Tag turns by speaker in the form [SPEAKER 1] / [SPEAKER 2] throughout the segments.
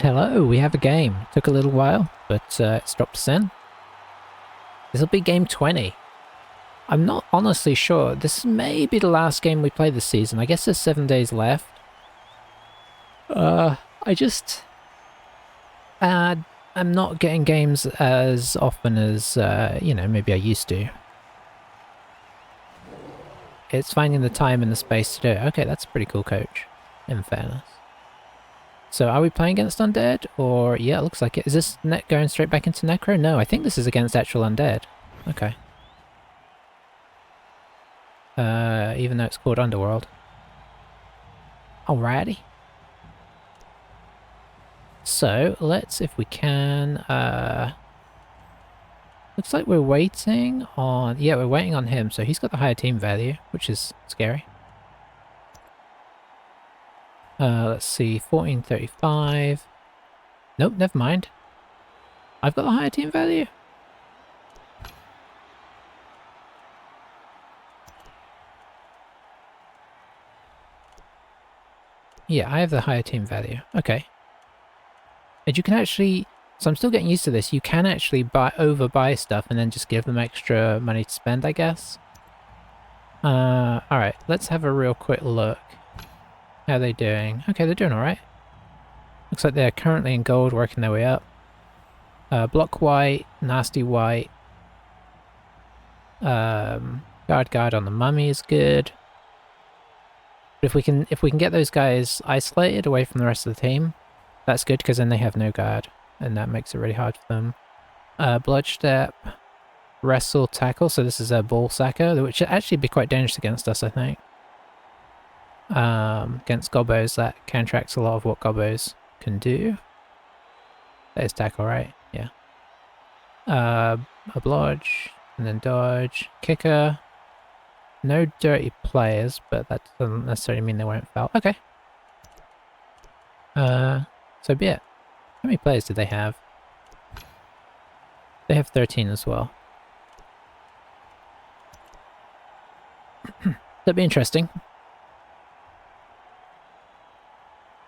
[SPEAKER 1] Hello, we have a game. Took a little while, but it's dropped us in. This will be game 20. I'm not honestly sure. This may be the last game we play this season. I guess there's 7 days left. I just... Uh, I'm not getting games as often as, maybe I used to. It's finding the time and the space to do it. Okay, that's a pretty cool coach, in fairness. So are we playing against Undead? Or, yeah, it looks like it. Is this net going straight back into Necro? No, I think this is against actual Undead. Okay. Even though it's called Underworld. Alrighty. So, let's, if we can, looks like we're waiting on, yeah, we're waiting on him, so he's got the higher team value, which is scary. Let's see, 1435. Nope, never mind. I've got the higher team value. Yeah, I have the higher team value. Okay. And you can actually, so I'm still getting used to this, you can actually overbuy stuff and then just give them extra money to spend, I guess. Alright, let's have a real quick look. How are they doing? Okay, they're doing alright. Looks like they're currently in gold, working their way up. Block white, nasty white. Guard on the mummy is good. But if we can get those guys isolated away from the rest of the team, that's good because then they have no guard, and that makes it really hard for them. Bloodstep, wrestle, tackle. So this is a ball sacker, which should actually be quite dangerous against us, I think. Against gobos, that counteracts a lot of what gobos can do. That is tackle, right? Yeah. Oblige, and then dodge, kicker. No dirty players, but that doesn't necessarily mean they won't foul. Okay. So be it. How many players do they have? They have 13 as well. That'd be interesting.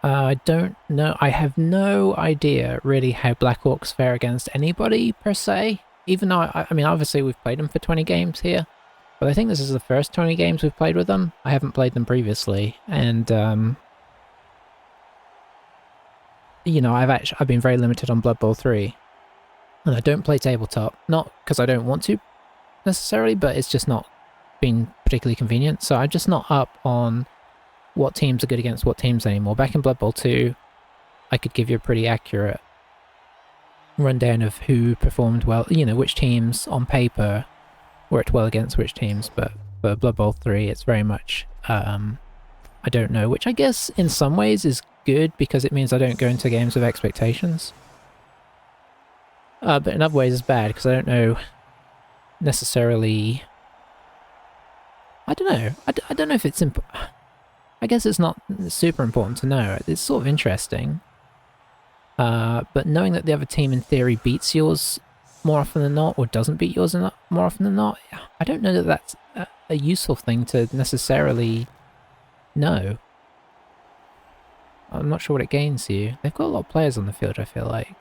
[SPEAKER 1] I don't know. I have no idea really how Black Orcs fare against anybody per se. Even though, I mean, obviously we've played them for 20 games here. But I think this is the first 20 games we've played with them. I haven't played them previously. And, you know, I've been very limited on Blood Bowl 3. And I don't play tabletop. Not because I don't want to, necessarily, but it's just not been particularly convenient. So I'm just not up on what teams are good against what teams anymore. Back in Blood Bowl 2, I could give you a pretty accurate rundown of who performed well, you know, which teams on paper worked well against which teams, but for Blood Bowl 3, it's very much, I don't know, which I guess in some ways is good because it means I don't go into games with expectations. But in other ways it's bad because I don't know necessarily... I don't know. I don't know if it's... I guess it's not super important to know. It's sort of interesting. But knowing that the other team in theory beats yours more often than not, or doesn't beat yours more often than not, I don't know that that's a useful thing to necessarily know. I'm not sure what it gains you. They've got a lot of players on the field, I feel like.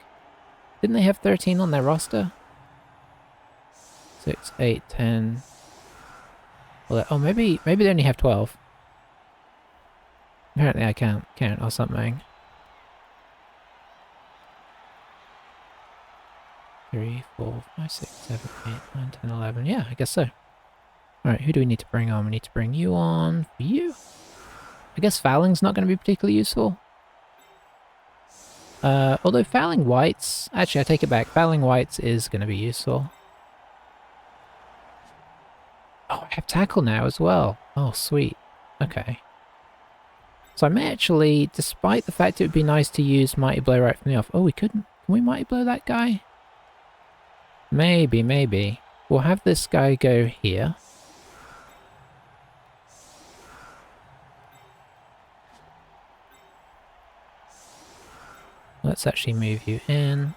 [SPEAKER 1] Didn't they have 13 on their roster? 6, 8, 10... Well, oh, maybe they only have 12. Apparently I can't count or something. 3, 4, 5, 6, 7, 8, 9, 10, 11. Yeah, I guess so. Alright, who do we need to bring on? We need to bring you on for you. I guess fouling's not going to be particularly useful. Although fouling whites... Actually, I take it back. Fouling whites is going to be useful. Oh, I have tackle now as well. Oh, sweet. Okay. So I may actually, despite the fact it would be nice to use Mighty Blow right from the off... Oh, we couldn't... Can we Mighty Blow that guy? Maybe. We'll have this guy go here. Let's actually move you in.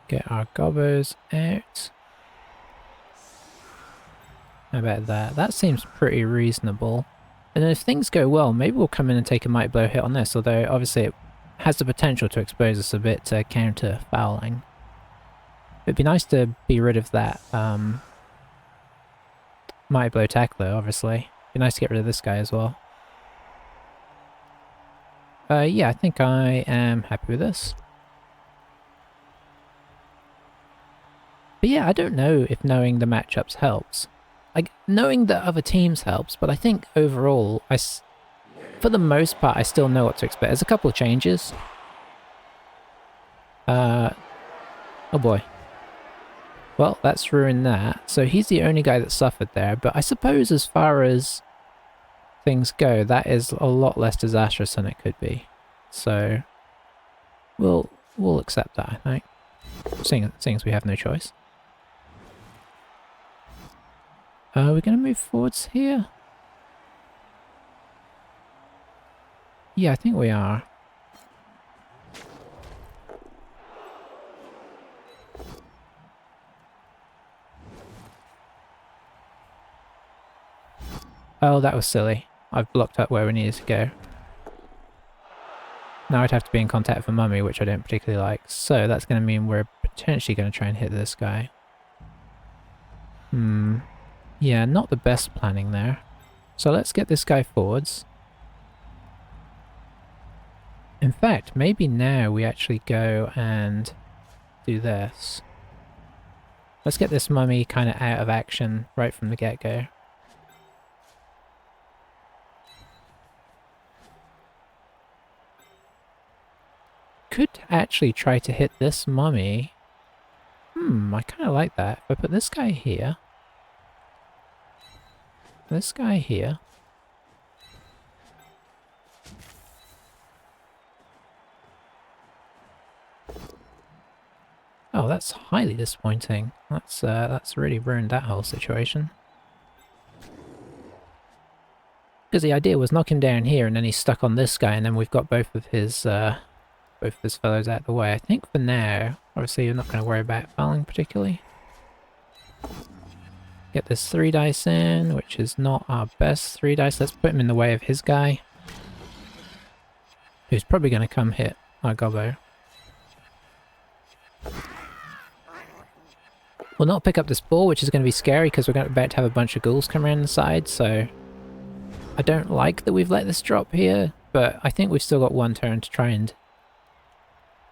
[SPEAKER 1] Get our gobbers out. How about that? That seems pretty reasonable. And if things go well, maybe we'll come in and take a mighty blow hit on this, although obviously it has the potential to expose us a bit to counter fouling. It'd be nice to be rid of that mighty blow tackler, obviously. It'd be nice to get rid of this guy as well. Yeah, I think I am happy with this. But yeah, I don't know if knowing the matchups helps. Like, knowing that other teams helps, but I think overall, for the most part, I still know what to expect. There's a couple of changes. Oh boy. Well, that's ruined that. So he's the only guy that suffered there, but I suppose as far as things go, that is a lot less disastrous than it could be. So we'll accept that, I think. Seeing as we have no choice. Are we going to move forwards here? Yeah, I think we are. Oh, that was silly. I've blocked up where we needed to go. Now I'd have to be in contact with a mummy, which I don't particularly like. So that's going to mean we're potentially going to try and hit this guy. Yeah, not the best planning there. So let's get this guy forwards. In fact, maybe now we actually go and do this. Let's get this mummy kind of out of action right from the get-go. Could actually try to hit this mummy. I kind of like that. If I put this guy here. This guy here. Oh, that's highly disappointing. That's really ruined that whole situation. Because the idea was knock him down here and then he's stuck on this guy and then we've got both of his fellows out of the way. I think for now, obviously you're not going to worry about fouling particularly. Get this 3 dice in, which is not our best 3 dice. Let's put him in the way of his guy. Who's probably going to come hit our gobbo. We'll not pick up this ball, which is going to be scary because we're about to have a bunch of ghouls come around the side, so I don't like that we've let this drop here, but I think we've still got one turn to try and...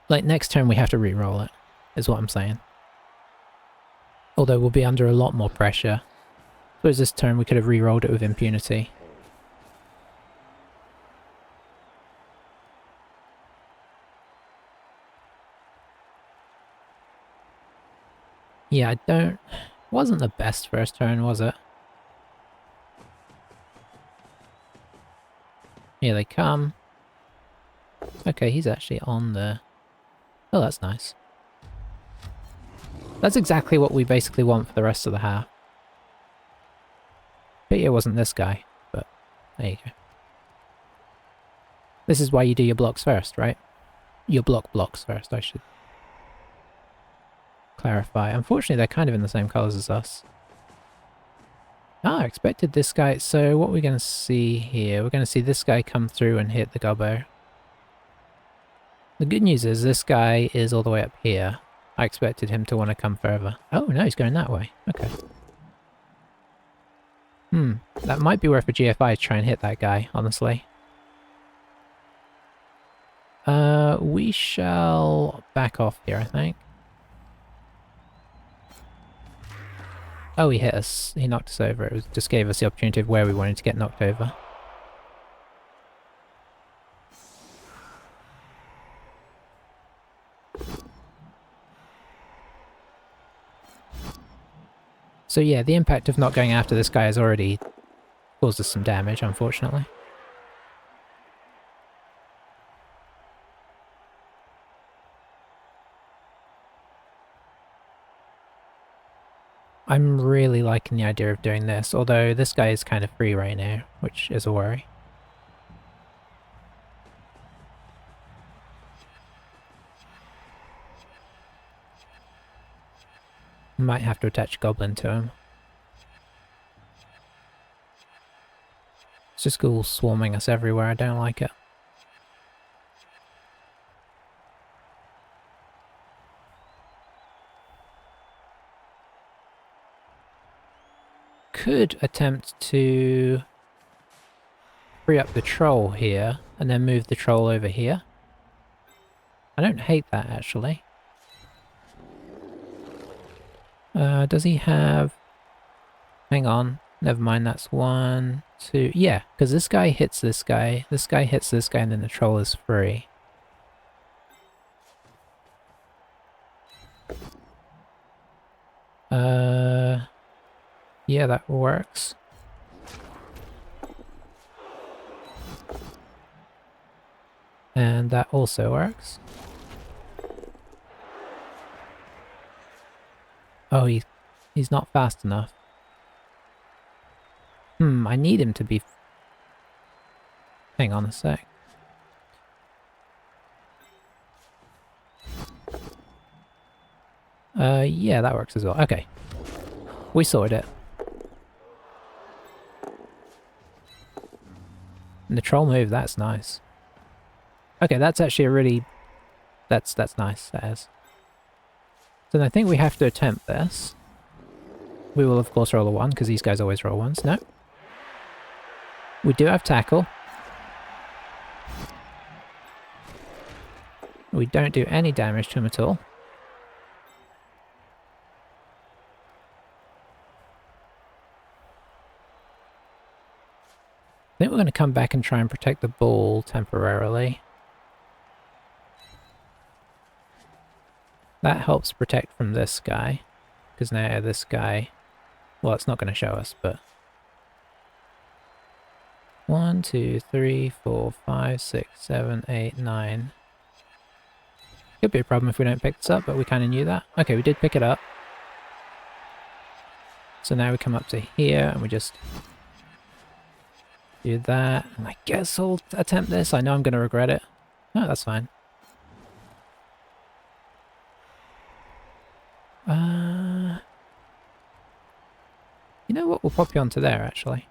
[SPEAKER 1] Like, next turn we have to re-roll it, is what I'm saying. Although we'll be under a lot more pressure. Suppose this turn we could have re-rolled it with impunity. Yeah, wasn't the best first turn, was it? Here they come. Okay, he's actually on the... Oh, that's nice. That's exactly what we basically want for the rest of the half. Pity it wasn't this guy, but there you go. This is why you do your blocks first, right? Your blocks first, I should clarify. Unfortunately, they're kind of in the same colours as us. Ah, I expected this guy. So what we're going to see here, we're going to see this guy come through and hit the gobbo. The good news is this guy is all the way up here. I expected him to want to come further. Oh, no, he's going that way. Okay. That might be worth a GFI to try and hit that guy, honestly. We shall back off here, I think. Oh, he hit us. He knocked us over. It just gave us the opportunity of where we wanted to get knocked over. So yeah, the impact of not going after this guy has already caused us some damage, unfortunately. I'm really liking the idea of doing this, although this guy is kind of free right now, which is a worry. Might have to attach Goblin to him. It's just all swarming us everywhere, I don't like it. Could attempt to free up the troll here and then move the troll over here. I don't hate that actually. Does he have... Hang on, never mind, that's 1, 2... Yeah, because this guy hits this guy hits this guy, and then the troll is free. Yeah, that works. And that also works. Oh, he's not fast enough. I need him to be... Hang on a sec. Yeah, that works as well. Okay. We sorted it. And the troll move, that's nice. Okay, that's actually a really... That's nice, that is. So I think we have to attempt this. We will of course roll a 1, because these guys always roll 1s. No. We do have tackle. We don't do any damage to him at all. I think we're going to come back and try and protect the ball temporarily. That helps protect from this guy, because now this guy... Well, it's not going to show us, but... 1, 2, 3, 4, 5, 6, 7, 8, 9... Could be a problem if we don't pick this up, but we kind of knew that. Okay, we did pick it up. So now we come up to here, and we just... do that, and I guess I'll attempt this. I know I'm going to regret it. No, that's fine. You know what? We'll pop you onto there, actually.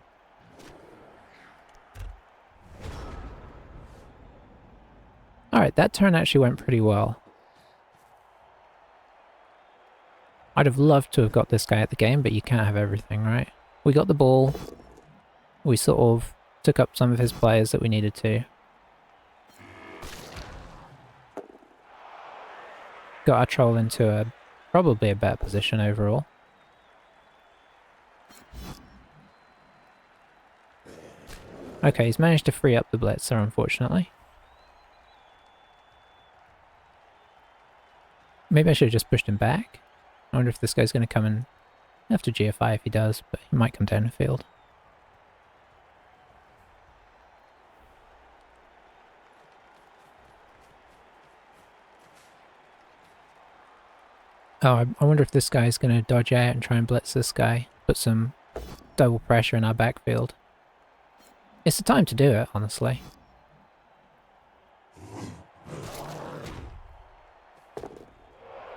[SPEAKER 1] Alright, that turn actually went pretty well. I'd have loved to have got this guy at the game, but you can't have everything, right? We got the ball. We sort of took up some of his players that we needed to. Got our troll into probably a better position overall. Okay, he's managed to free up the blitzer, unfortunately. Maybe I should have just pushed him back. I wonder if this guy's going to come and have to GFI if he does, but he might come down the field. Oh, I wonder if this guy's going to dodge out and try and blitz this guy. Put some double pressure in our backfield. It's the time to do it, honestly.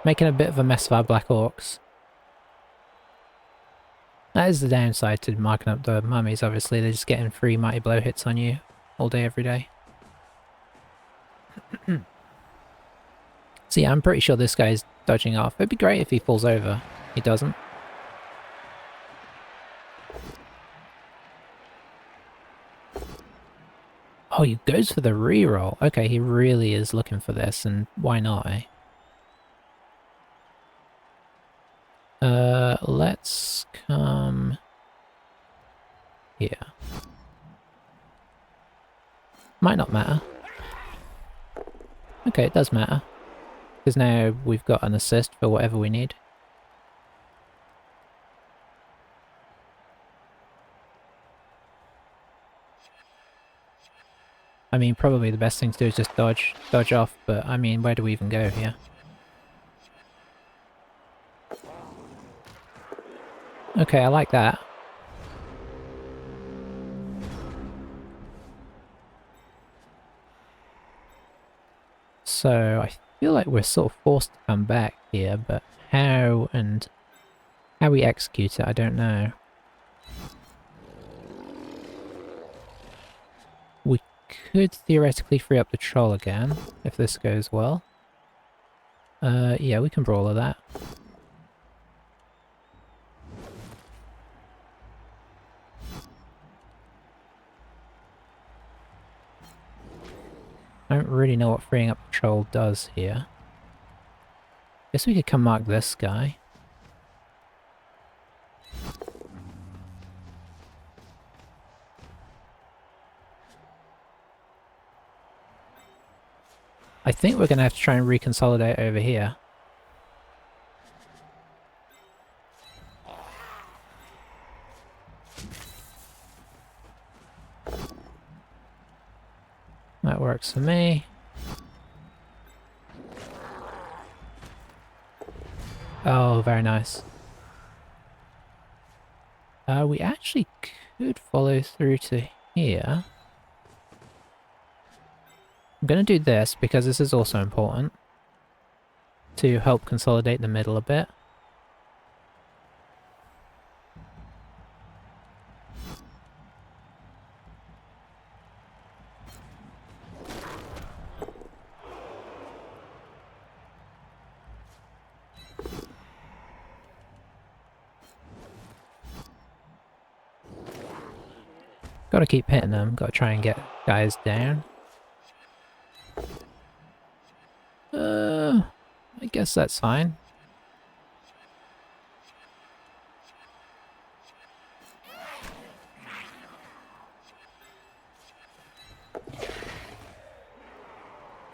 [SPEAKER 1] Making a bit of a mess of our Black Orcs. That is the downside to marking up the mummies, obviously. They're just getting free mighty blow hits on you all day, every day. So yeah, I'm pretty sure this guy's dodging off. It'd be great if he falls over. He doesn't. Oh, he goes for the reroll. Okay, he really is looking for this, and why not, eh? Let's come here. Might not matter. Okay, it does matter. Because now we've got an assist for whatever we need. I mean, probably the best thing to do is just dodge off, but I mean, where do we even go here? Okay, I like that. So, I feel like we're sort of forced to come back here, but how and how we execute it, I don't know. could theoretically free up the troll again, if this goes well. Yeah, we can brawl that. I don't really know what freeing up the troll does here. Guess we could come mark this guy. I think we're going to have to try and reconsolidate over here. That works for me. Oh, very nice. We actually could follow through to here. I'm going to do this because this is also important to help consolidate the middle a bit. Gotta keep hitting them, gotta try and get guys down. I guess that's fine.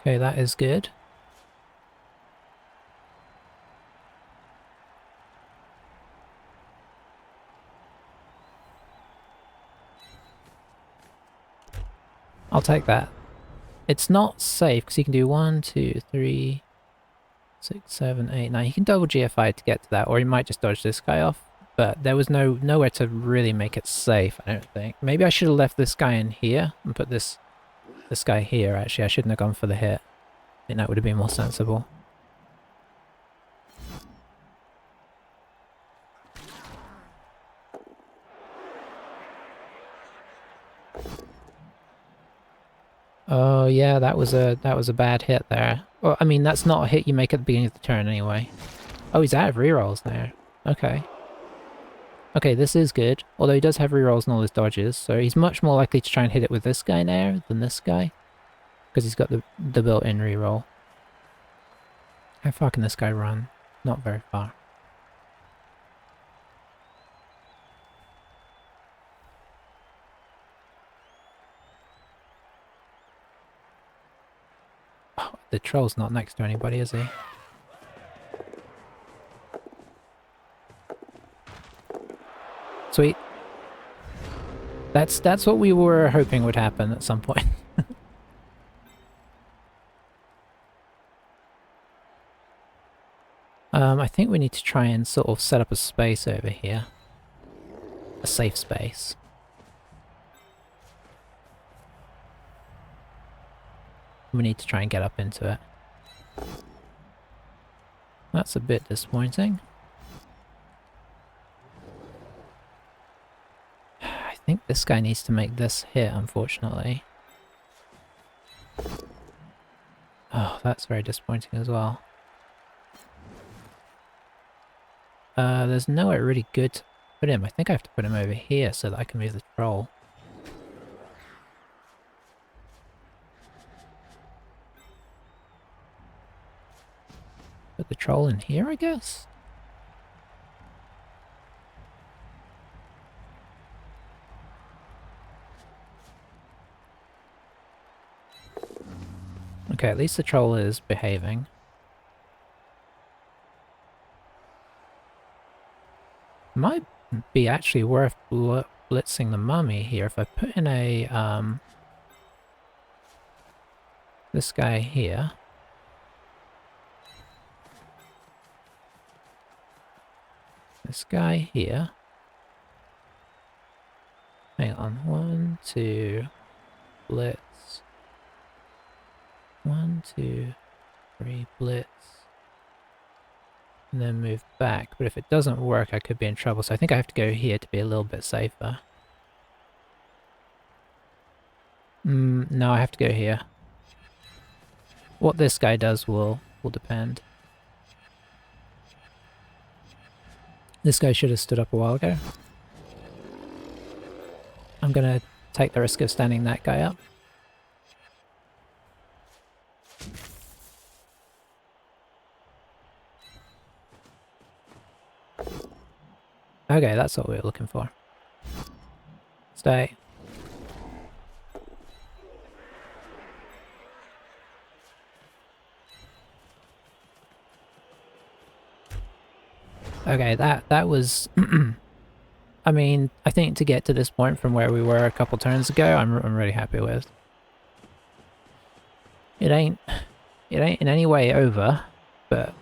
[SPEAKER 1] Okay, that is good. I'll take that. It's not safe because you can do 1, 2, 3, 6, 7, 8, 9. You can double GFI to get to that, or you might just dodge this guy off. But there was nowhere to really make it safe, I don't think. Maybe I should have left this guy in here and put this guy here, actually. I shouldn't have gone for the hit. I think that would have been more sensible. Oh yeah, that was a bad hit there. Well, I mean, that's not a hit you make at the beginning of the turn anyway. Oh, he's out of rerolls now. Okay. Okay, this is good. Although he does have rerolls and all his dodges, so he's much more likely to try and hit it with this guy now than this guy. Because he's got the built-in reroll. How far can this guy run? Not very far. Oh, the troll's not next to anybody, is he? Sweet. That's what we were hoping would happen at some point. I think we need to try and sort of set up a space over here. A safe space. We need to try and get up into it. That's a bit disappointing. I think this guy needs to make this hit, unfortunately. Oh, that's very disappointing as well. There's nowhere really good to put him. I think I have to put him over here so that I can move the troll. Put the troll in here, I guess? Okay, at least the troll is behaving. Might be actually worth blitzing the mummy here if I put in a, this guy here. This guy here. Hang on, 1, 2, blitz. 1, 2, 3, blitz. And then move back, but if it doesn't work I could be in trouble, so I think I have to go here to be a little bit safer. No, I have to go here. What this guy does will depend. This guy should have stood up a while ago. I'm gonna take the risk of standing that guy up. Okay, that's what we were looking for. Stay. Okay, that was... I mean, I think to get to this point from where we were a couple turns ago, I'm really happy with. It ain't in any way over, but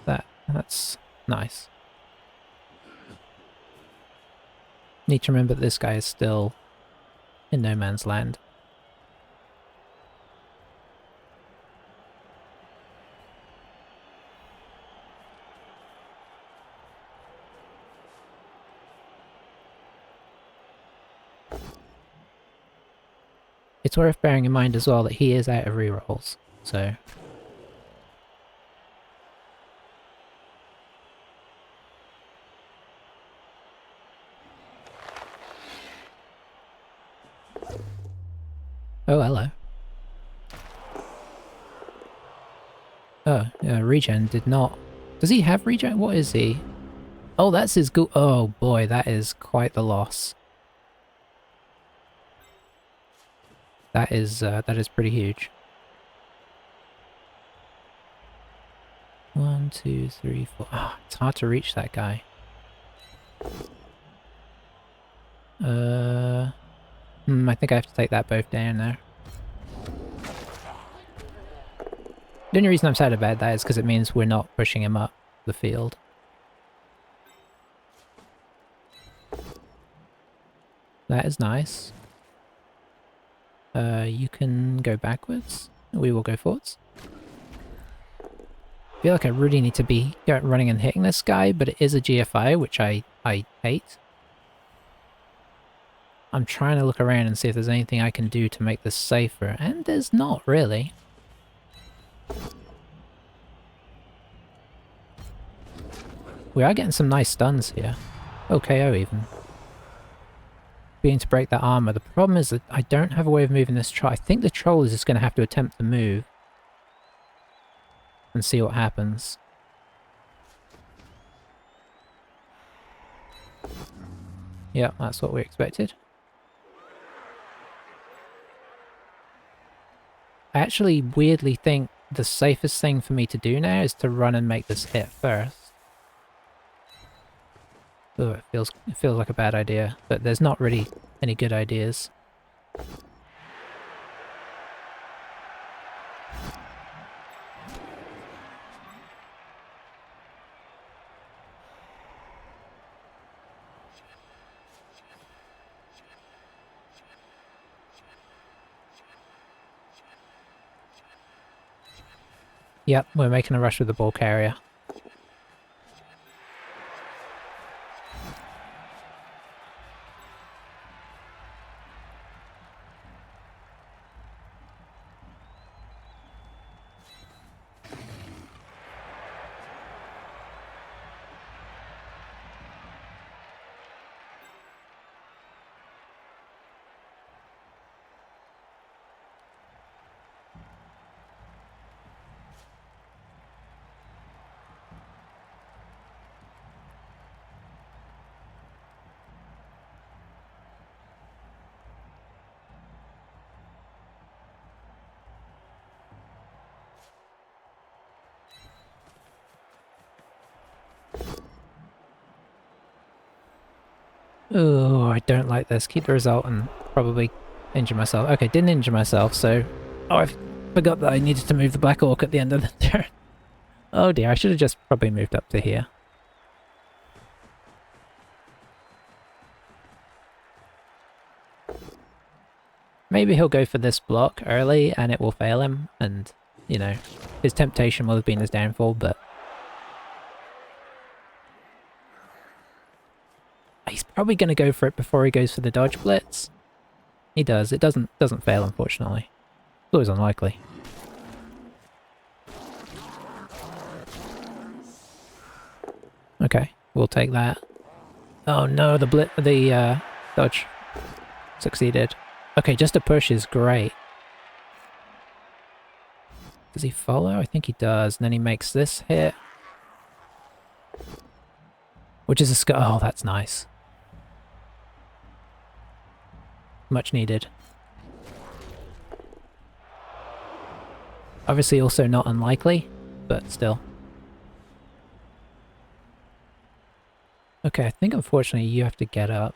[SPEAKER 1] that's nice. Need to remember that this guy is still in no man's land. It's worth bearing in mind as well that he is out of rerolls, so... Oh, hello. Oh, yeah, regen did not... Does he have regen? What is he? Oh, that's his go- Oh boy, that is quite the loss. That is pretty huge. 1, 2, 3, 4... Ah, it's hard to reach that guy. I think I have to take that both down there. The only reason I'm sad about that is because it means we're not pushing him up the field. That is nice. You can go backwards. We will go forwards. I feel like I really need to be running and hitting this guy, but it is a GFI, which I hate. I'm trying to look around and see if there's anything I can do to make this safer, and there's not really. We are getting some nice stuns here. Oh, KO even. Being to break that armor. The problem is that I don't have a way of moving this troll. I think the troll is just going to have to attempt to move and see what happens. Yeah, that's what we expected. I actually weirdly think the safest thing for me to do now is to run and make this hit first. Oh, it feels like a bad idea, but there's not really any good ideas. Yep, we're making a rush with the ball carrier. Oh, I don't like this. Keep the result and probably injure myself. Okay, didn't injure myself, so... Oh, I forgot that I needed to move the Black Orc at the end of the turn. Oh dear, I should have just probably moved up to here. Maybe he'll go for this block early and it will fail him, and, you know, his temptation will have been his downfall, but... He's probably going to go for it before he goes for the dodge blitz. he does. It doesn't fail, unfortunately. It's always unlikely. Okay, we'll take that. Oh no, the dodge succeeded. Okay, just a push is great. Does he follow? I think he does. And then he makes this hit. Which is a skull. Oh, that's nice. Much needed. Obviously also not unlikely, but still. Okay, I think unfortunately you have to get up.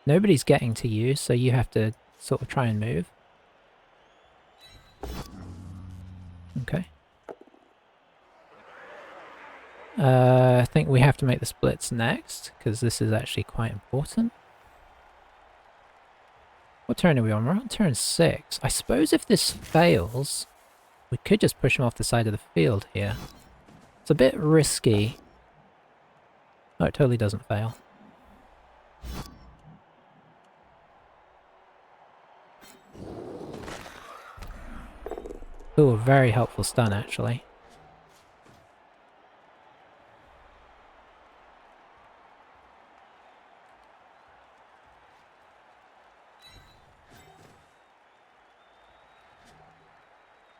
[SPEAKER 1] Nobody's getting to you, so you have to sort of try and move. Okay. I think we have to make the splits next, because this is actually quite important. What turn are we on? We're on turn 6. I suppose if this fails, we could just push him off the side of the field here. It's a bit risky. Oh, it totally doesn't fail. Ooh, a very helpful stun, actually.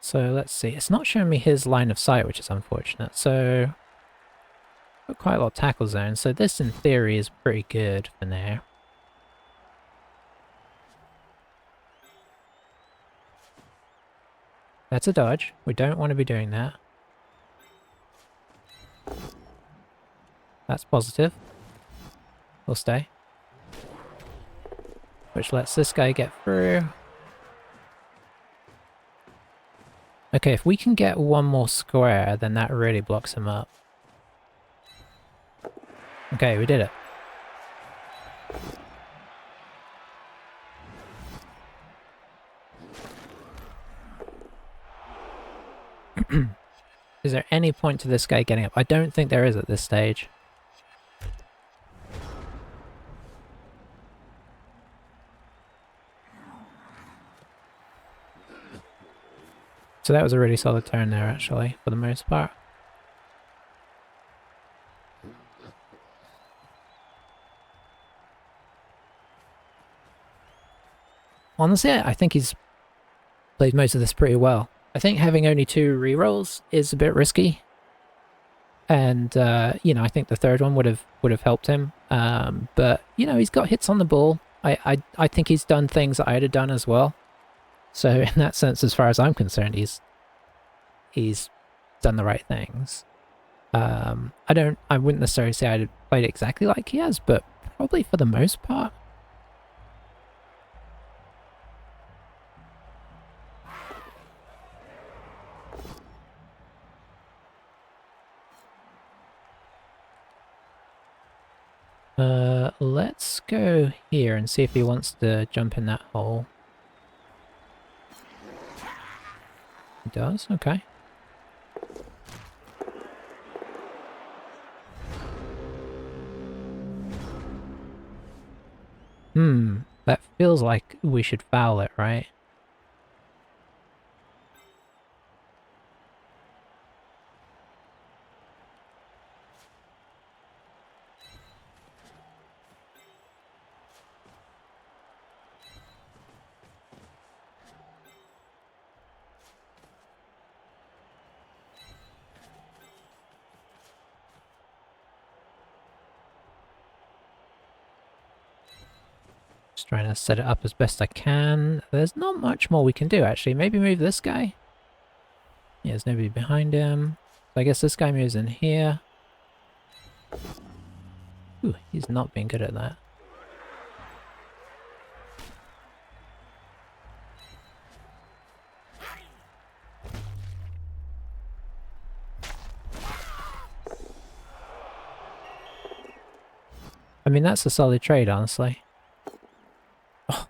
[SPEAKER 1] So let's see, it's not showing me his line of sight, which is unfortunate. So, got quite a lot of tackle zones, so this in theory is pretty good for now. That's a dodge. We don't want to be doing that. That's positive. We'll stay. Which lets this guy get through. Okay, if we can get one more square, then that really blocks him up. Okay, we did it. Is there any point to this guy getting up? I don't think there is at this stage. So that was a really solid turn there, actually, for the most part. Honestly, I think he's played most of this pretty well. I think having only 2 rerolls is a bit risky. And, you know, I think the third one would have helped him. But, you know, he's got hits on the ball. I think he's done things that I'd have done as well. So in that sense, as far as I'm concerned, he's done the right things. I wouldn't necessarily say I'd played exactly like he has, but probably for the most part. Let's go here and see if he wants to jump in that hole. He does? Okay. That feels like we should foul it, right? Just trying to set it up as best I can. There's not much more we can do, actually. Maybe move this guy? Yeah, there's nobody behind him. So I guess this guy moves in here. Ooh, he's not being good at that. I mean, that's a solid trade, honestly. Oh,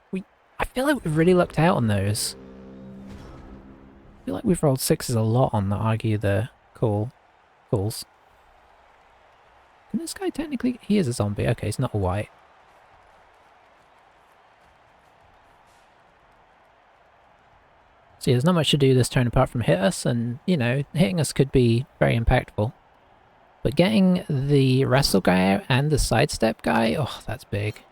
[SPEAKER 1] I feel like we've really lucked out on those. I feel like we've rolled 6s a lot on the argue the calls. Can this guy technically... He is a zombie. Okay, he's not a white. So yeah, there's not much to do this turn apart from hit us, and, you know, hitting us could be very impactful. But getting the wrestle guy out and the sidestep guy, oh, that's big.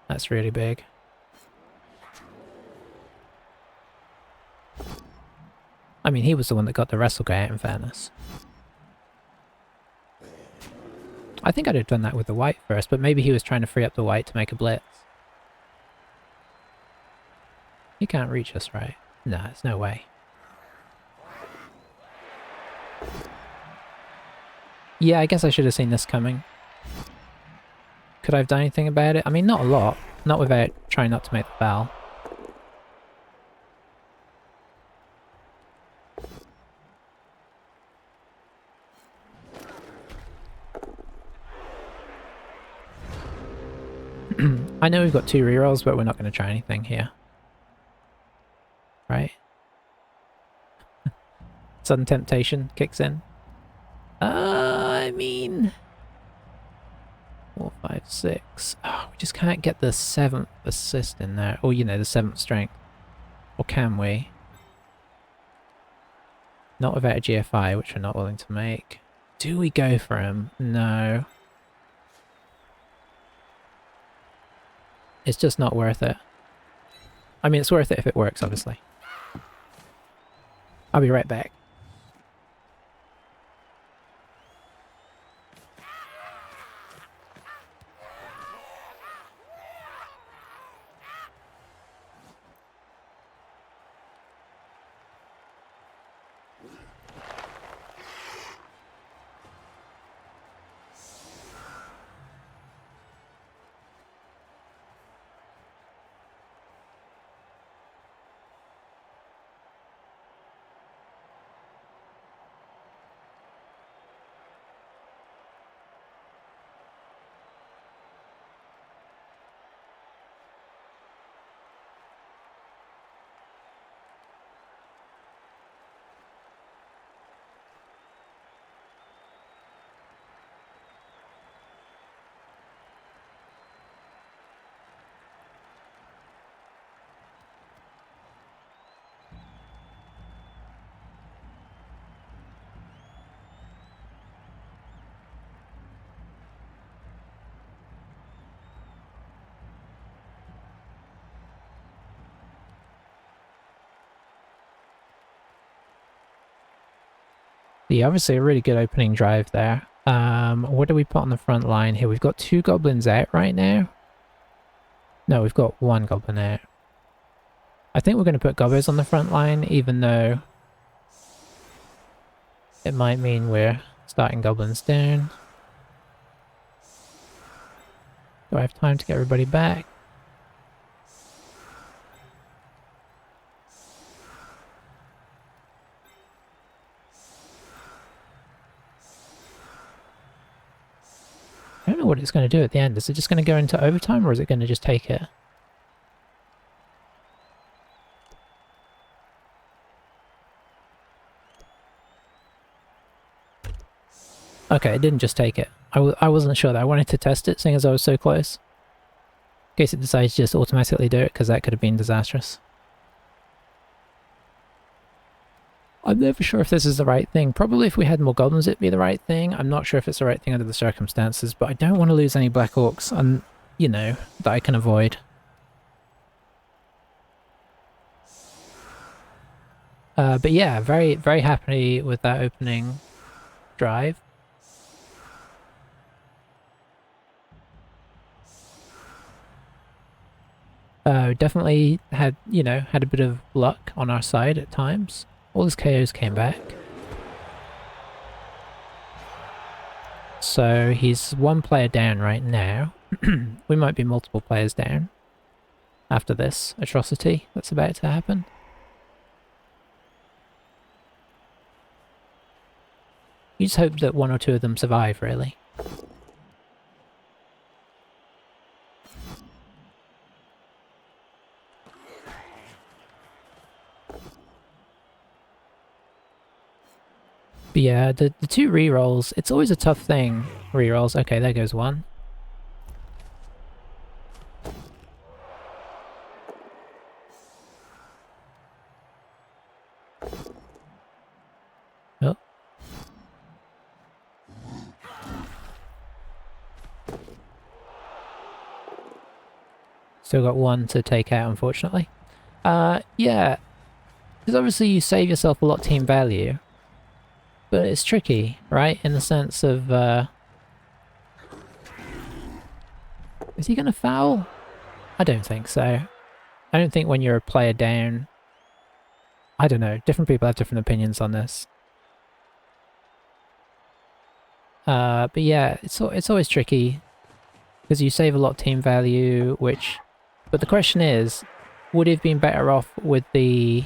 [SPEAKER 1] That's really big. I mean, he was the one that got the wrestle guy out, in fairness. I think I'd have done that with the white first, but maybe he was trying to free up the white to make a blitz. He can't reach us, right? No, there's no way. Yeah, I guess I should have seen this coming. Could I have done anything about it? I mean, not a lot. Not without trying not to make the foul. I know we've got 2 rerolls, but we're not going to try anything here. Right? Sudden temptation kicks in. I mean... 4, 5, 6. Oh, we just can't get the 7th assist in there. Or, you know, the 7th strength. Or can we? Not without a GFI, which we're not willing to make. Do we go for him? No. It's just not worth it. I mean, it's worth it if it works, obviously. I'll be right back. Yeah, obviously a really good opening drive there. What do we put on the front line here? We've got 2 goblins out right now. No, we've got 1 goblin out. I think we're going to put gobbers on the front line, even though it might mean we're starting goblins down. Do I have time to get everybody back? I don't know what it's going to do at the end. Is it just going to go into overtime, or is it going to just take it? Okay, it didn't just take it. I wasn't sure that. I wanted to test it, seeing as I was so close. In case it decides to just automatically do it, because that could have been disastrous. I'm never sure if this is the right thing. Probably if we had more goblins it'd be the right thing. I'm not sure if it's the right thing under the circumstances, but I don't want to lose any Black Orcs, and you know, that I can avoid. But yeah, very, very happy with that opening drive. Definitely had, you know, had a bit of luck on our side at times. All his KOs came back. So he's 1 player down right now. We might be multiple players down after this atrocity that's about to happen. You just hope that 1 or 2 of them survive, really. But yeah, the 2 rerolls, it's always a tough thing. Rerolls, okay, there goes 1. Still got one to take out, unfortunately. Yeah, because obviously you save yourself a lot of team value, but it's tricky, right? In the sense of, is he going to foul? I don't think so. I don't think when you're a player down... I don't know, different people have different opinions on this. But yeah, it's always tricky, because you save a lot of team value, which... But the question is, would he have been better off with the...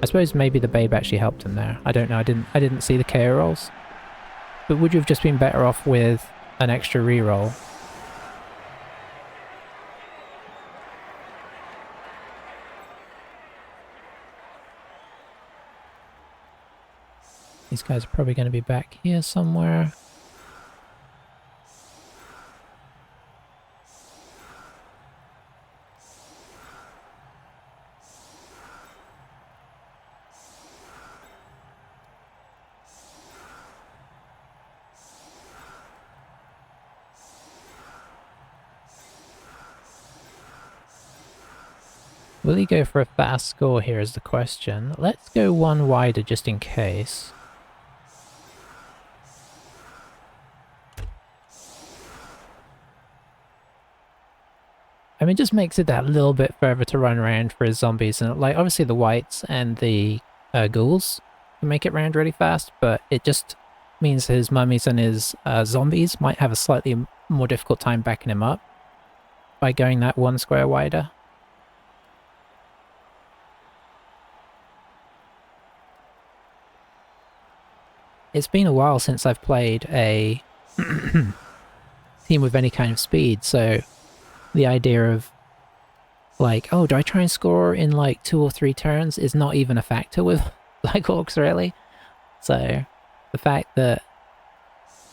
[SPEAKER 1] I suppose maybe the babe actually helped him there. I don't know, I didn't see the KO rolls. But would you have just been better off with an extra reroll? These guys are probably going to be back here somewhere. Will he go for a fast score here is the question. Let's go one wider just in case. I mean, it just makes it that little bit further to run around for his zombies. And like, obviously the wights and the ghouls can make it round really fast, but it just means his mummies and his zombies might have a slightly more difficult time backing him up by going that one square wider. It's been a while since I've played a team with any kind of speed, so the idea of like, oh, do I try and score in like 2 or 3 turns is not even a factor with Black Orcs, really. So the fact that,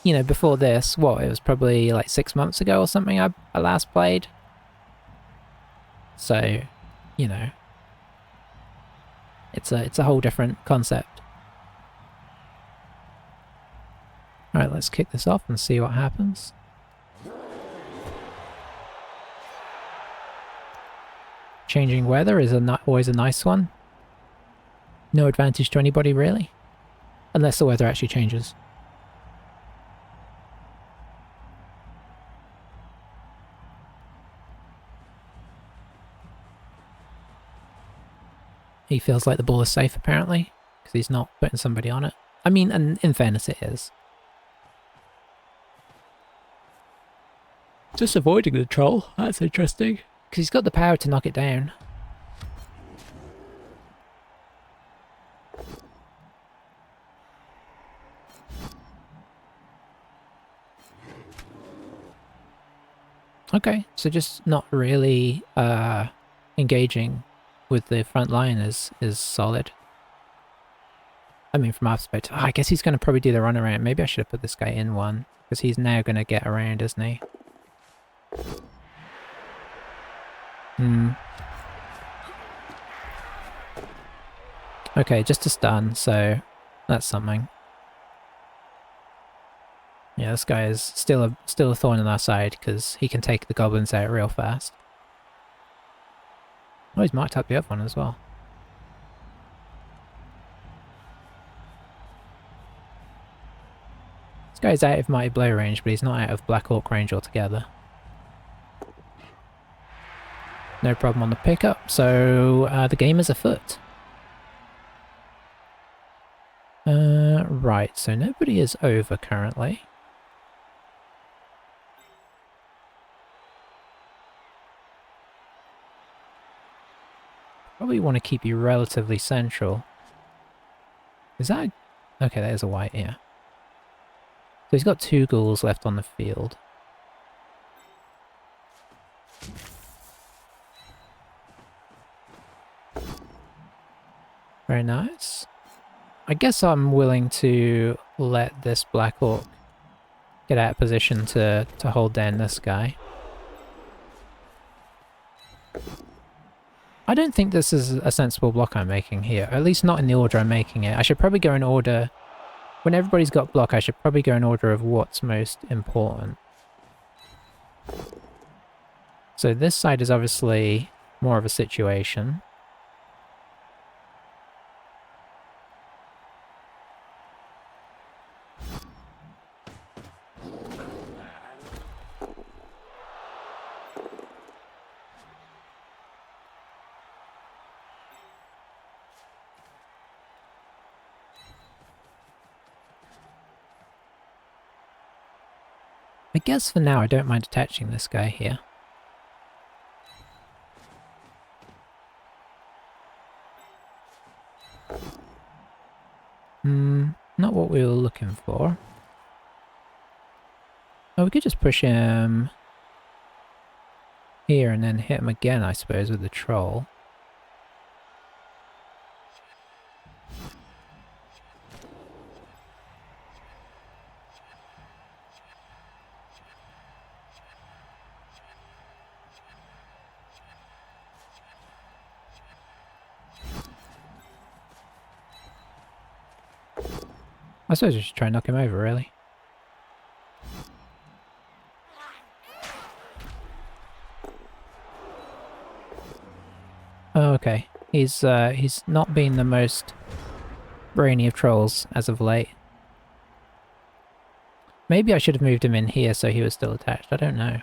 [SPEAKER 1] you know, before this, what, it was probably like 6 months ago or something I last played. So, you know, it's a whole different concept. Alright, let's kick this off and see what happens. Changing weather is always a nice one. No advantage to anybody, really. Unless the weather actually changes. He feels like the ball is safe, apparently, because he's not putting somebody on it. I mean, and in fairness, it is. Just avoiding the troll, that's interesting. Because he's got the power to knock it down. Okay, so just not really engaging with the front line is solid. I mean, from our perspective, I guess he's going to probably do the run around. Maybe I should have put this guy in one, because he's now going to get around, isn't he? Okay, just a stun, so that's something. Yeah, this guy is still a thorn in our side, because he can take the goblins out real fast. Oh, he's marked up the other one as well. This guy's out of Mighty Blow range, but he's not out of Black Orc range altogether. No problem on the pickup, so the game is afoot. Right, so nobody is over currently. Probably want to keep you relatively central. Is that... Okay, that is a white, yeah. So he's got 2 ghouls left on the field. Very nice. I guess I'm willing to let this Black Orc get out of position to hold down this guy. I don't think this is a sensible block I'm making here, at least not in the order I'm making it. I should probably go in order... When everybody's got block, I should probably go in order of what's most important. So this side is obviously more of a situation. I guess for now I don't mind attaching this guy here. Not what we were looking for. Oh, we could just push him here and then hit him again, I suppose, with the troll. I suppose we should try and knock him over, really. Oh, okay. He's not been the most brainy of trolls as of late. Maybe I should have moved him in here so he was still attached. I don't know.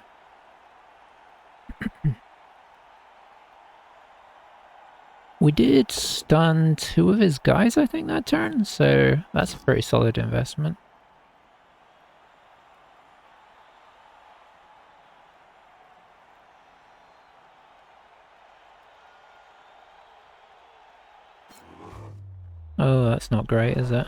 [SPEAKER 1] We did stun 2 of his guys, I think, that turn, so that's a pretty solid investment. Oh, that's not great, is it?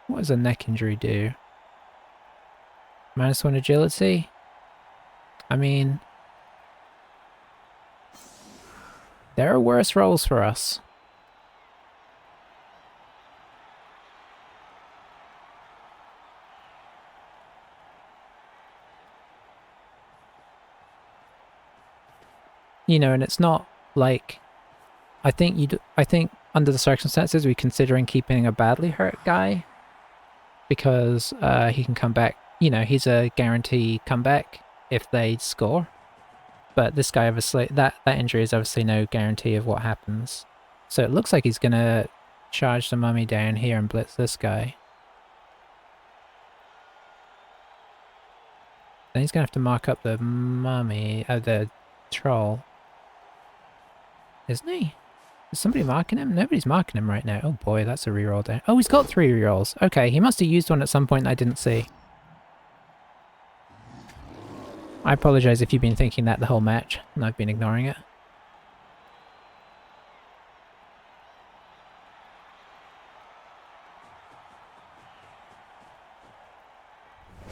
[SPEAKER 1] What does a neck injury do? -1 agility? I mean, there are worse rolls for us. You know, and it's not like, I think under the circumstances we're considering keeping a badly hurt guy because he can come back. You know, he's a guarantee comeback if they score. But this guy obviously, that injury is obviously no guarantee of what happens. So it looks like he's gonna charge the mummy down here and blitz this guy. Then he's gonna have to mark up the mummy, the troll. Isn't he? Is somebody marking him? Nobody's marking him right now. Oh boy, that's a reroll down. Oh, he's got 3 rerolls. Okay, he must have used one at some point I didn't see. I apologize if you've been thinking that the whole match, and I've been ignoring it.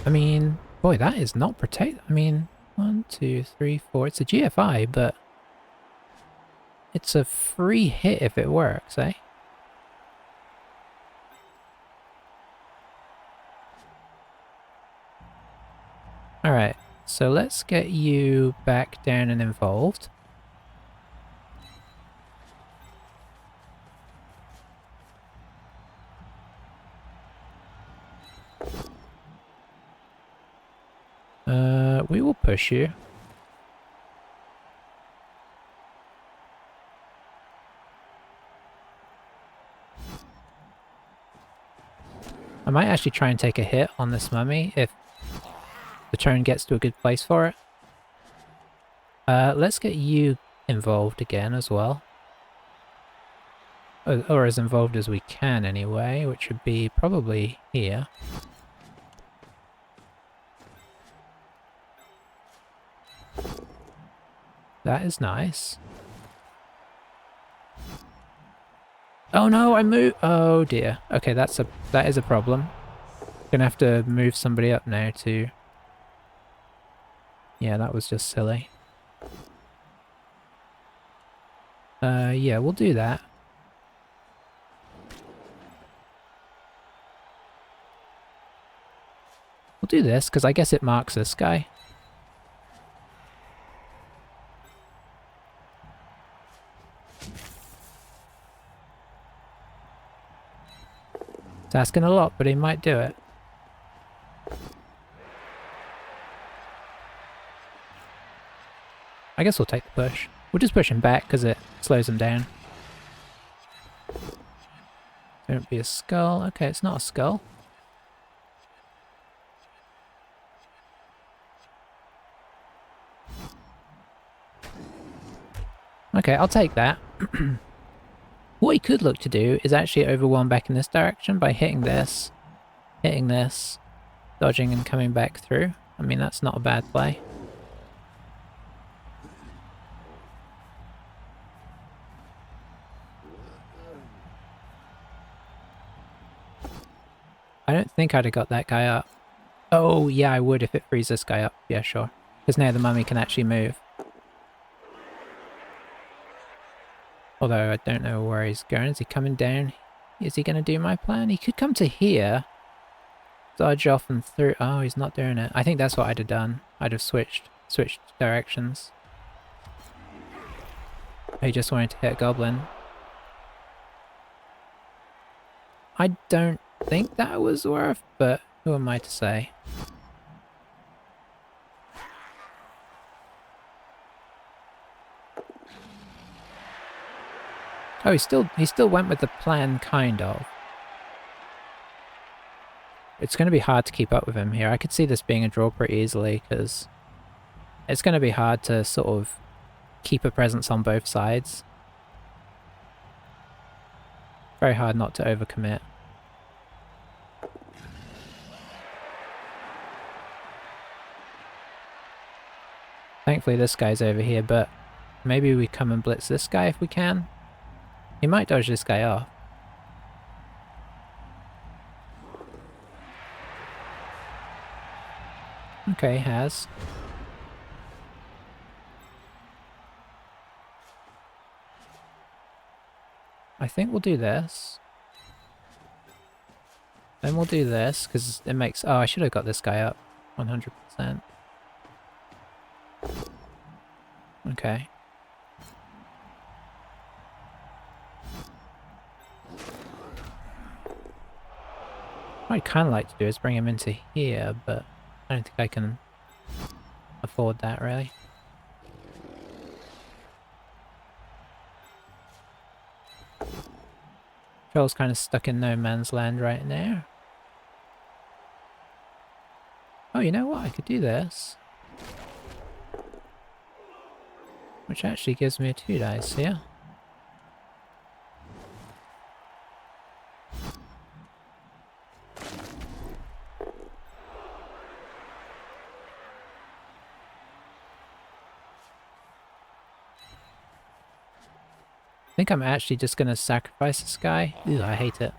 [SPEAKER 1] I mean, boy, that is not protect. I mean, 1, 2, 3, 4. It's a GFI, but it's a free hit if it works, eh? Alright, so let's get you back down and involved. We will push you. I might actually try and take a hit on this mummy if the turn gets to a good place for it. Let's get you involved again as well. Or as involved as we can anyway, which would be probably here. That is nice. Oh no, I moved. Oh dear. Okay, that is a problem. Gonna have to move somebody up now too. Yeah, that was just silly. Yeah, we'll do that. We'll do this, because I guess it marks this guy. It's asking a lot, but he might do it. I guess we'll take the push. We'll just push him back because it slows him down. Don't be a skull. Okay, it's not a skull. Okay, I'll take that. What he could look to do is actually overwhelm back in this direction by hitting this, dodging and coming back through. I mean, that's not a bad play. I don't think I'd have got that guy up. Oh, yeah, I would if it frees this guy up. Yeah, sure. Because now the mummy can actually move. Although I don't know where he's going. Is he coming down? Is he going to do my plan? He could come to here. Dodge off and through. Oh, he's not doing it. I think that's what I'd have done. I'd have switched directions. He just wanted to hit a goblin. I don't think that was worth, but who am I to say? Oh, he still went with the plan, kind of. It's going to be hard to keep up with him here. I could see this being a draw pretty easily, because it's going to be hard to sort of keep a presence on both sides. Very hard not to overcommit. Thankfully this guy's over here, but maybe we come and blitz this guy if we can. He might dodge this guy off. Okay, he has. I think we'll do this. Then we'll do this, because it makes... Oh, I should have got this guy up. 100%. Okay. What I'd kind of like to do is bring him into here, but I don't think I can afford that, really. Troll's kind of stuck in no man's land right now. Oh, you know what? I could do this. Which actually gives me a 2 dice here. I think I'm actually just going to sacrifice this guy. Ew, I hate it.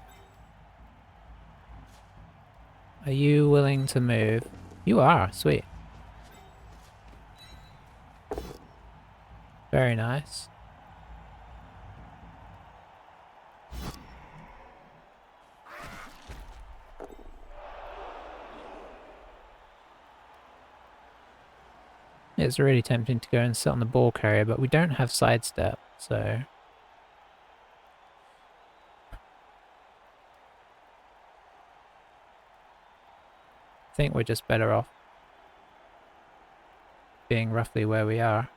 [SPEAKER 1] Are you willing to move? You are, sweet. Very nice. It's really tempting to go and sit on the ball carrier, but we don't have sidestep, so... I think we're just better off being roughly where we are.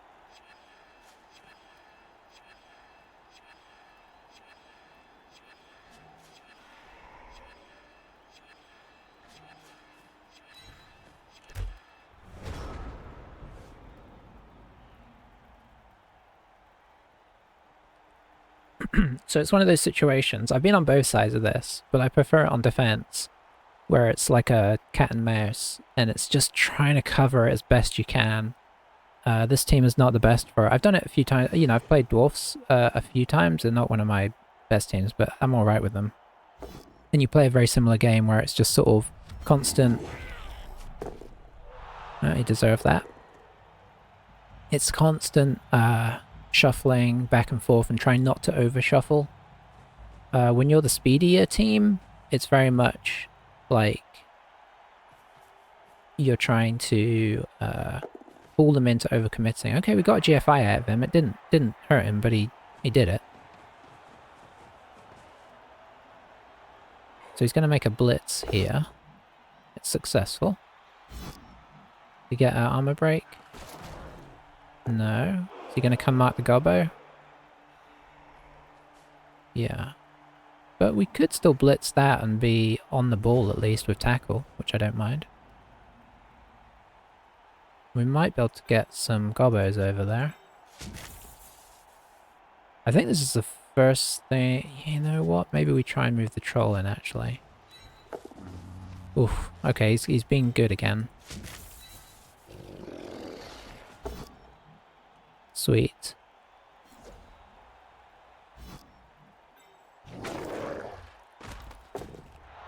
[SPEAKER 1] So it's one of those situations. I've been on both sides of this, but I prefer it on defense, where it's like a cat and mouse, and it's just trying to cover it as best you can. This team is not the best for it. I've done it a few times. You know, I've played dwarfs a few times. They're not one of my best teams, but I'm alright with them. And you play a very similar game where it's just sort of constant... you deserve that. It's constant shuffling back and forth and trying not to over-shuffle. When you're the speedier team, it's very much like you're trying to fool them into overcommitting. Okay, we got a GFI out of him. It didn't hurt him, but he did it. So he's going to make a blitz here. It's successful. We get our armor break. No. Is he going to come mark the gobbo? Yeah. But we could still blitz that and be on the ball at least with tackle, which I don't mind. We might be able to get some gobbos over there. I think this is the first thing... You know what? Maybe we try and move the troll in, actually. Oof. Okay, he's being good again. Sweet.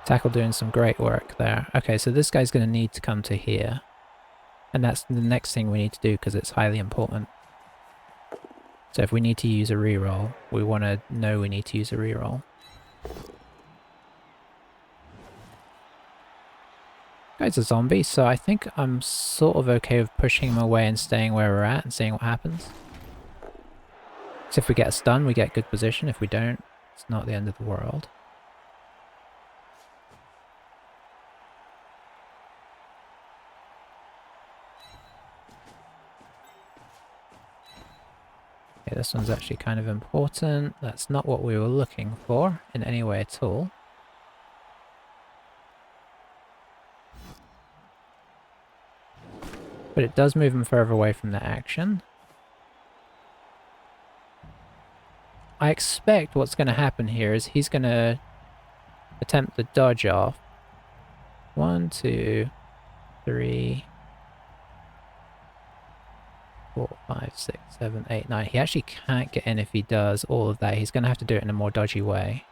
[SPEAKER 1] Tackle doing some great work there. Okay, so this guy's going to need to come to here. And that's the next thing we need to do because it's highly important. So if we need to use a reroll, we want to know we need to use a reroll. Guy's a zombie, so I think I'm sort of okay with pushing him away and staying where we're at and seeing what happens. So if we get a stun, we get good position. If we don't, it's not the end of the world. Okay, this one's actually kind of important. That's not what we were looking for in any way at all. But it does move him further away from the action. I expect what's going to happen here is he's going to attempt the dodge off. 1, 2, 3, 4, 5, 6, 7, 8, 9. He actually can't get in if he does all of that. He's going to have to do it in a more dodgy way.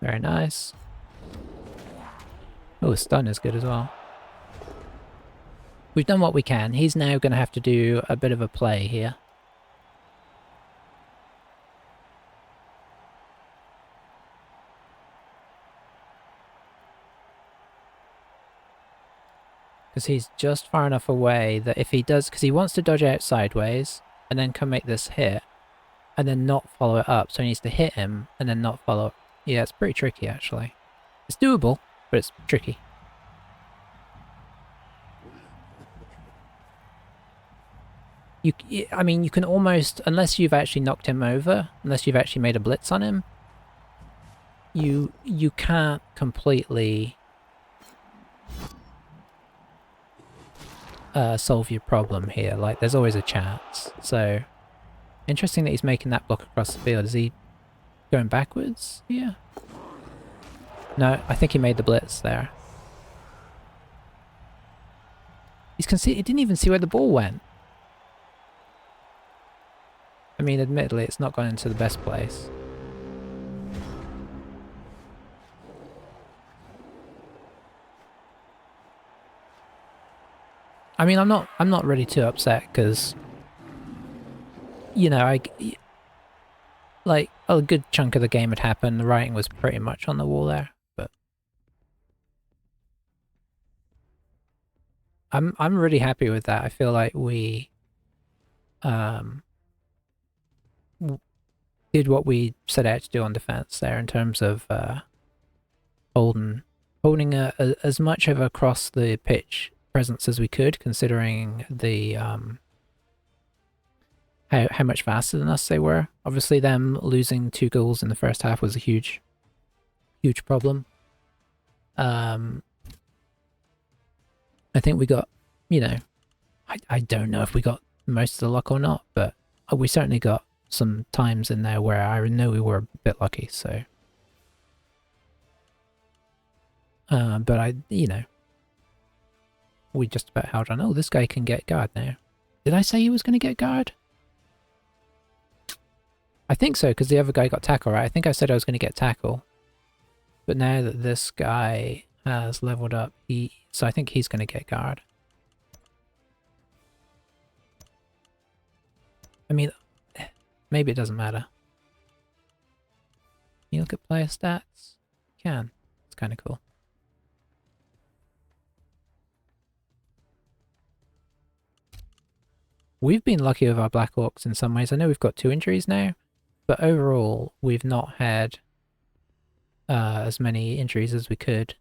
[SPEAKER 1] Very nice. Oh, stun is good as well. We've done what we can. He's now going to have to do a bit of a play here. Because he's just far enough away that if he does... Because he wants to dodge out sideways and then come make this hit and then not follow it up. So he needs to hit him and then not follow up. Yeah, it's pretty tricky, actually. It's doable, but it's tricky. I mean, you can almost... Unless you've actually knocked him over, unless you've actually made a blitz on him, you can't completely... solve your problem here. Like, there's always a chance. So, interesting that he's making that block across the field. Is he going backwards? Yeah. No, I think he made the blitz there. He didn't even see where the ball went. I mean, admittedly, it's not gone into the best place. I mean, I'm not really too upset because, you know, like a good chunk of the game had happened. The writing was pretty much on the wall there, but I'm really happy with that. I feel like we did what we set out to do on defense there in terms of holding as much of across the pitch presence as we could, considering the how much faster than us they were. Obviously, them losing 2 goals in the first half was a huge problem. I think we got, you know, I don't know if we got most of the luck or not, but we certainly got some times in there where I know we were a bit lucky. So, but you know, we just about held on. Oh, this guy can get guard now. Did I say he was going to get guard? I think so, because the other guy got tackle, right? I think I said I was going to get tackle. But now that this guy has leveled up, so I think he's going to get guard. I mean, maybe it doesn't matter. Can you look at player stats? You can. It's kind of cool. We've been lucky with our Black Orcs in some ways. I know we've got 2 injuries now, but overall we've not had as many injuries as we could.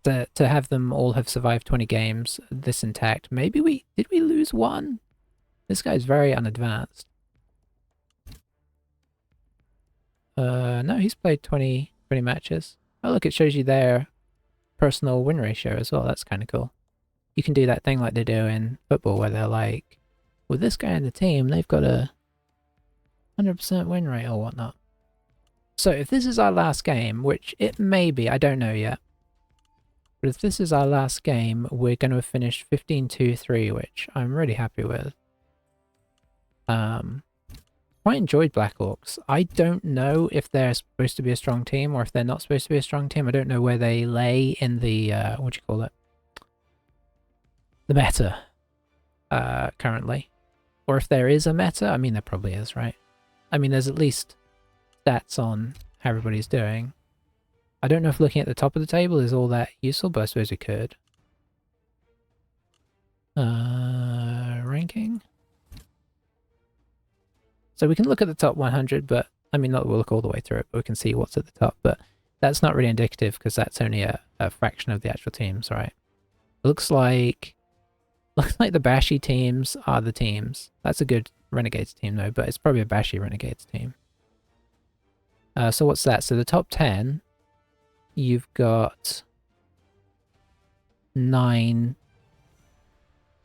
[SPEAKER 1] to have them all have survived 20 games this intact. Maybe did we lose 1? This guy's very unadvanced. No, he's played 20 matches. Oh look, it shows you their personal win ratio as well. That's kind of cool. You can do that thing like they do in football where they're like, with this guy in the team, they've got a 100% win rate or whatnot. So if this is our last game, which it may be, I don't know yet, but if this is our last game, we're going to have finished 15-2-3, which I'm really happy with. Quite enjoyed Black Orcs. I don't know if they're supposed to be a strong team or if they're not supposed to be a strong team. I don't know where they lay in the, what do you call it? The meta, currently. Or if there is a meta. I mean, there probably is, right? I mean, there's at least stats on how everybody's doing. I don't know if looking at the top of the table is all that useful, but I suppose we could. Ranking. So we can look at the top 100, but I mean, not that we'll look all the way through it, but we can see what's at the top. But that's not really indicative because that's only a fraction of the actual teams, right? It looks like the Bashy teams are the teams. That's a good Renegades team though, but it's probably a Bashy Renegades team. So what's that? So the top 10, you've got 9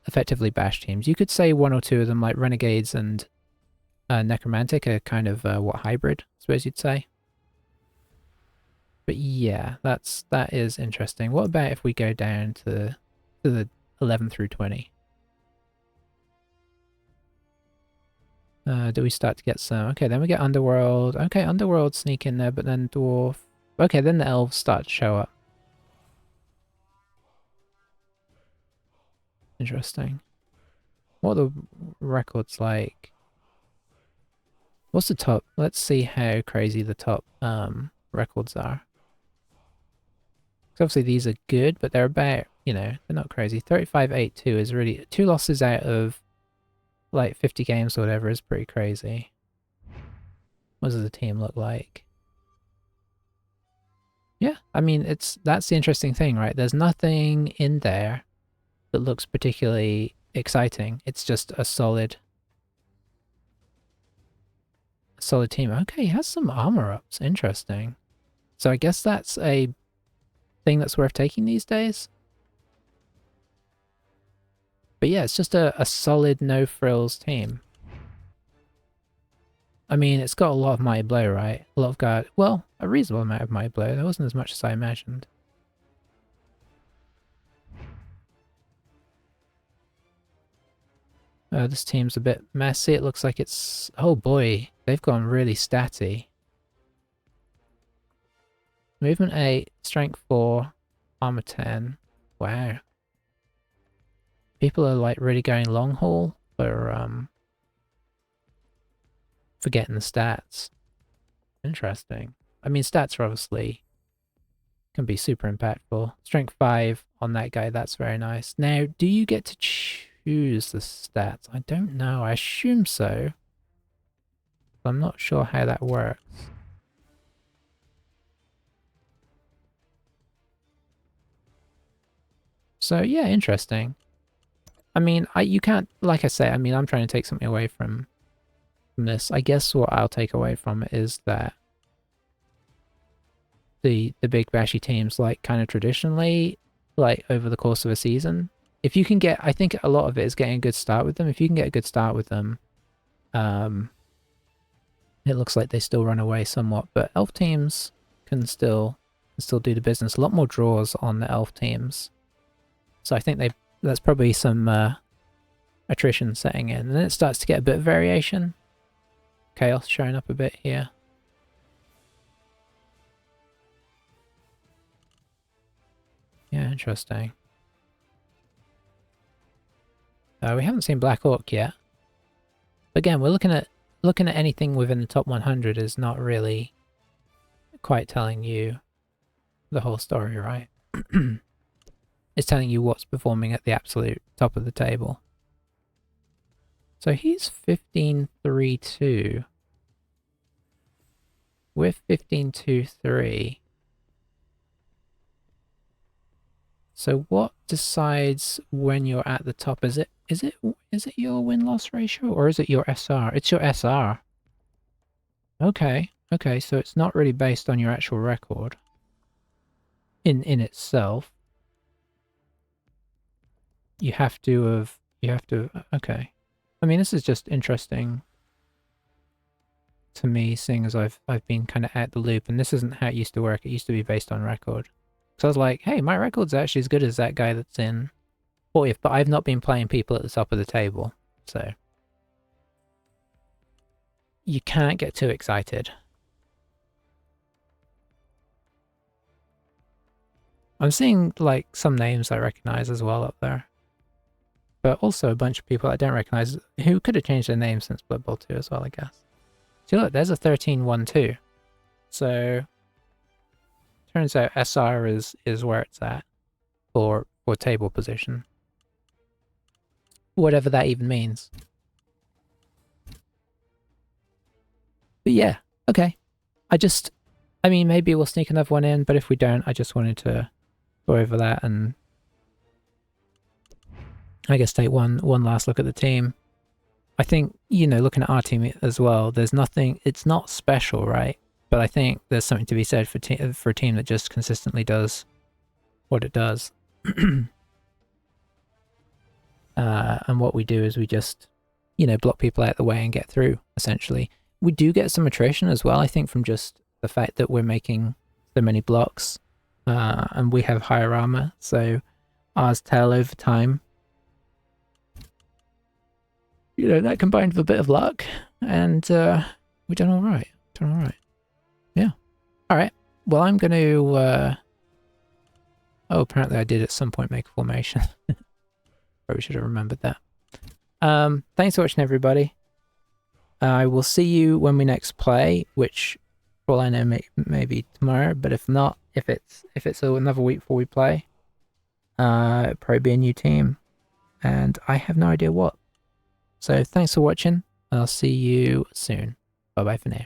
[SPEAKER 1] effectively Bash teams. You could say 1 or 2 of them, like Renegades and Necromantic, are kind of what, hybrid, I suppose you'd say. But yeah, that is interesting. What about if we go down to the 11 through 20? Do we start to get some? Okay, then we get Underworld. Okay, Underworld sneak in there, but then Dwarf. Okay, then the Elves start to show up. Interesting. What are the records like? What's the top? Let's see how crazy the top records are. Obviously these are good, but they're about, you know, they're not crazy. 35-8-2 is really 2 losses out of like 50 games or whatever is pretty crazy. What does the team look like? Yeah, I mean, that's the interesting thing, right? There's nothing in there that looks particularly exciting. It's just a solid team. Okay, he has some armor ups. Interesting. So I guess that's a thing that's worth taking these days. But yeah, it's just a solid no-frills team. I mean, it's got a lot of Mighty Blow, right? A lot of guard. Well, a reasonable amount of Mighty Blow. There wasn't as much as I imagined. This team's a bit messy. It looks like it's... Oh boy, they've gone really statty. Movement 8, Strength 4, Armor 10. Wow. People are like really going long haul for getting the stats. Interesting. I mean, stats are obviously can be super impactful. Strength 5 on that guy, that's very nice. Now, do you get to choose the stats? I don't know. I assume so. But I'm not sure how that works. So yeah, interesting. I mean, you can't, like I say, I mean, I'm trying to take something away from this. I guess what I'll take away from it is that the big bashy teams, like kind of traditionally, like over the course of a season, if you can get, I think a lot of it is getting a good start with them. If you can get a good start with them, it looks like they still run away somewhat, but elf teams can still do the business. A lot more draws on the elf teams. So I think that's probably some attrition setting in. And then it starts to get a bit of variation. Chaos showing up a bit here. Yeah, interesting. We haven't seen Black Orc yet. Again, we're looking at looking at anything within the top 100 is not really quite telling you the whole story, right? It's telling you what's performing at the absolute top of the table. So he's 15.32. We're 15.23. So what decides when you're at the top? Is it your win-loss ratio or is it your SR? It's your SR. Okay, so it's not really based on your actual record in itself. You have to okay. I mean, this is just interesting to me, seeing as I've been kind of out the loop, and this isn't how it used to work. It used to be based on record. So I was like, hey, my record's actually as good as that guy that's in 40th, but I've not been playing people at the top of the table, so you can't get too excited. I'm seeing like some names I recognize as well up there, but also a bunch of people I don't recognize who could have changed their name since Blood Bowl 2 as well, I guess. See, look, there's a 13-1 too. So turns out SR is where it's at for table position. Whatever that even means. But yeah, okay. I mean, maybe we'll sneak another one in, but if we don't, I just wanted to go over that and I guess take one last look at the team. I think, you know, looking at our team as well, there's nothing, it's not special, right? But I think there's something to be said for a team that just consistently does what it does. And what we do is we just, you know, block people out the way and get through, essentially. We do get some attrition as well, I think, from just the fact that we're making so many blocks, and we have higher armor, so ours tell over time. You know, that combined with a bit of luck, and we've done all right. Yeah. All right. Well, I'm going to... Oh, apparently I did at some point make a formation. Probably should have remembered that. Thanks for watching, everybody. I will see you when we next play, which, for all I know, maybe tomorrow. But if not, if it's another week before we play, it'll probably be a new team, and I have no idea what. So thanks for watching. I'll see you soon. Bye bye for now.